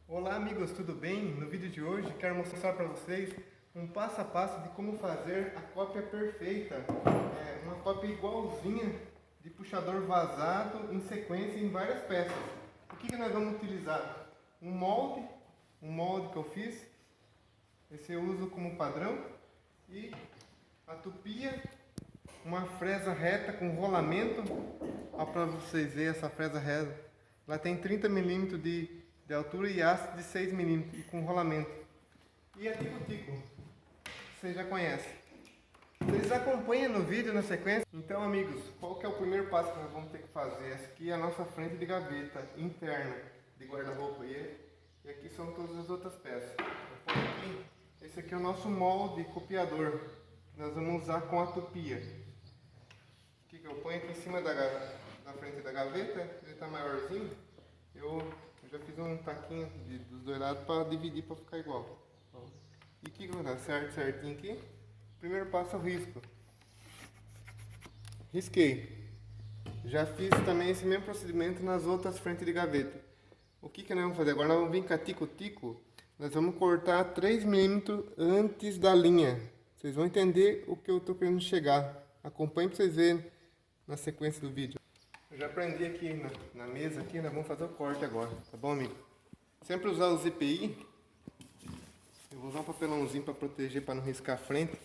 Olá amigos, tudo bem? No vídeo de hoje quero mostrar para vocês um passo a passo de como fazer a cópia perfeita, uma cópia igualzinha de puxador vazado em sequência em várias peças. O que nós vamos utilizar? Um molde que eu fiz, esse eu uso como padrão, e a tupia, uma fresa reta com rolamento. Olha para vocês verem essa fresa reta, ela tem 30 mm de altura e haste de 6 mm e com rolamento. E a tico-tico, vocês já conhecem. Vocês acompanham no vídeo na sequência. Então amigos, qual que é o primeiro passo que nós vamos ter que fazer? Essa aqui é a nossa frente de gaveta interna de guarda-roupa e aqui são todas as outras peças. Aqui, esse aqui é o nosso molde copiador que nós vamos usar com a tupia. O que eu ponho aqui em cima da frente da gaveta, ele está maiorzinho, eu já fiz um taquinho dos dois lados para dividir, para ficar igual. E o que eu vou dar certinho aqui? Primeiro passo é o risco. Risquei. Já fiz também esse mesmo procedimento nas outras frentes de gaveta. O que nós vamos fazer agora? Nós vamos vir com a tico-tico, nós vamos cortar 3 mm antes da linha. Vocês vão entender o que eu estou querendo chegar. Acompanhe para vocês verem na sequência do vídeo. Eu já prendi aqui na mesa, aqui, nós vamos fazer o corte agora, tá bom amigo? Sempre usar o ZPI, eu vou usar um papelãozinho para proteger, para não riscar a frente.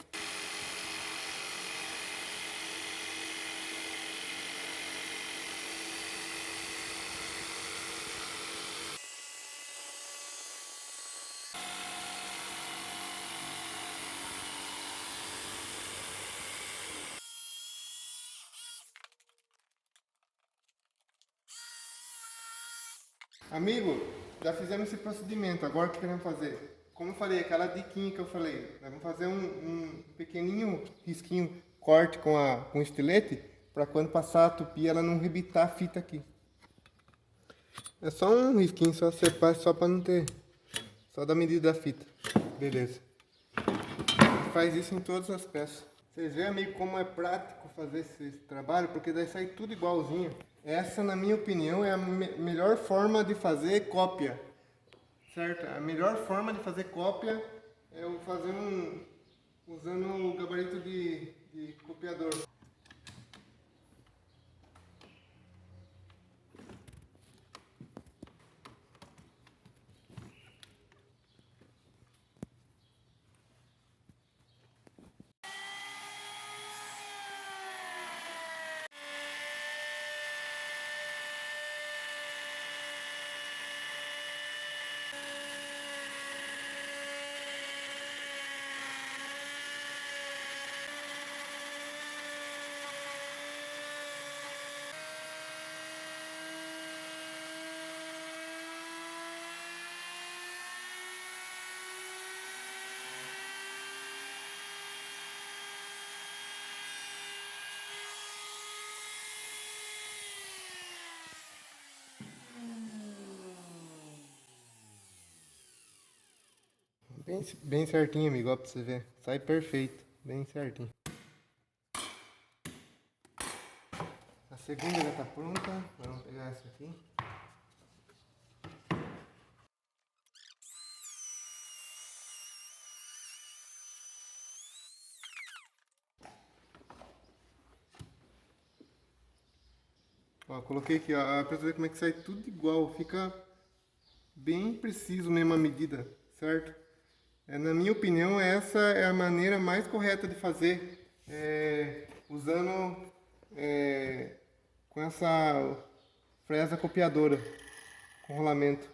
Amigo, já fizemos esse procedimento, agora o que queremos fazer? Como eu falei, aquela diquinha que eu falei, nós vamos fazer um pequenininho risquinho, corte com estilete, para quando passar a tupia ela não rebitar a fita aqui. É só um risquinho, só separa, só para não ter, só da medida da fita. Beleza. Faz isso em todas as peças. Vocês veem, amigo, como é prático fazer esse trabalho, porque daí sai tudo igualzinho. Essa, na minha opinião, é a melhor forma de fazer cópia, certo? A melhor forma de fazer cópia é eu fazer usando o gabarito de copiador. Bem certinho, amigo, ó, pra você ver. Sai perfeito, bem certinho. A segunda já tá pronta, vamos pegar essa aqui. Ó, coloquei aqui, ó, pra você ver como é que sai tudo igual, fica bem preciso mesmo a medida, certo? Na minha opinião, essa é a maneira mais correta de fazer, usando com essa fresa copiadora, com rolamento.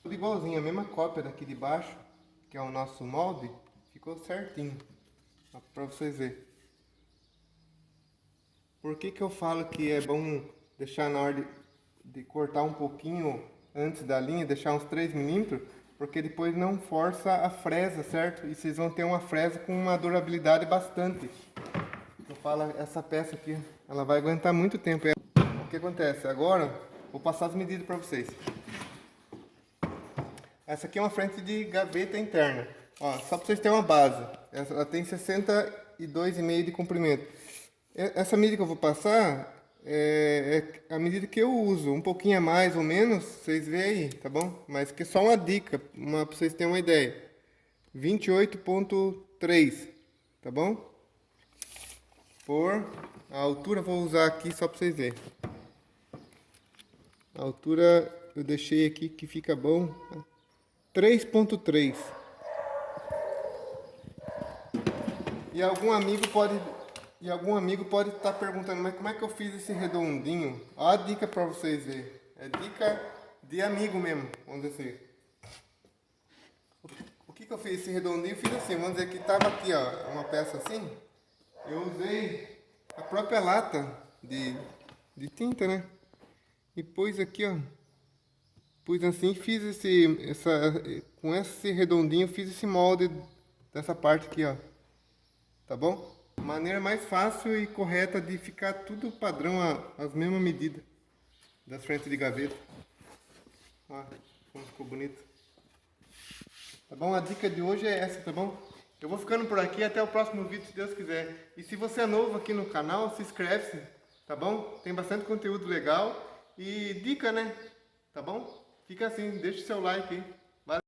Tudo igualzinho, a mesma cópia daqui de baixo, que é o nosso molde, ficou certinho, para vocês verem. Por que eu falo que é bom deixar na hora de cortar um pouquinho antes da linha, deixar uns 3 mm, porque depois não força a fresa, certo? E vocês vão ter uma fresa com uma durabilidade bastante. Eu falo, essa peça aqui, ela vai aguentar muito tempo. O que acontece? Agora, Vou passar as medidas para vocês. Essa aqui é uma frente de gaveta interna. Ó, só para vocês terem uma base. Ela tem 62,5 de comprimento. Essa medida que eu vou passar é a medida que eu uso. Um pouquinho a mais ou menos, vocês veem aí, tá bom? Mas que é só uma dica, para vocês terem uma ideia. 28,3, tá bom? Por a altura, vou usar aqui só para vocês verem. A altura eu deixei aqui que fica bom. 3,3. E algum amigo pode estar perguntando, mas como é que eu fiz esse redondinho? Ó a dica para vocês verem. É dica de amigo mesmo, vamos dizer assim. O que eu fiz esse redondinho? Fiz assim, vamos dizer que estava aqui, ó, uma peça assim. Eu usei a própria lata de tinta, né? E pus aqui, ó. Pus assim, fiz com esse redondinho, fiz esse molde dessa parte aqui, ó. Tá bom? Maneira mais fácil e correta de ficar tudo padrão, as mesmas medidas das frentes de gaveta. Ó, como ficou bonito. Tá bom? A dica de hoje é essa, tá bom? Eu vou ficando por aqui, até o próximo vídeo, se Deus quiser. E se você é novo aqui no canal, se inscreve, tá bom? Tem bastante conteúdo legal e dica, né? Tá bom? Fica assim, deixa o seu like aí.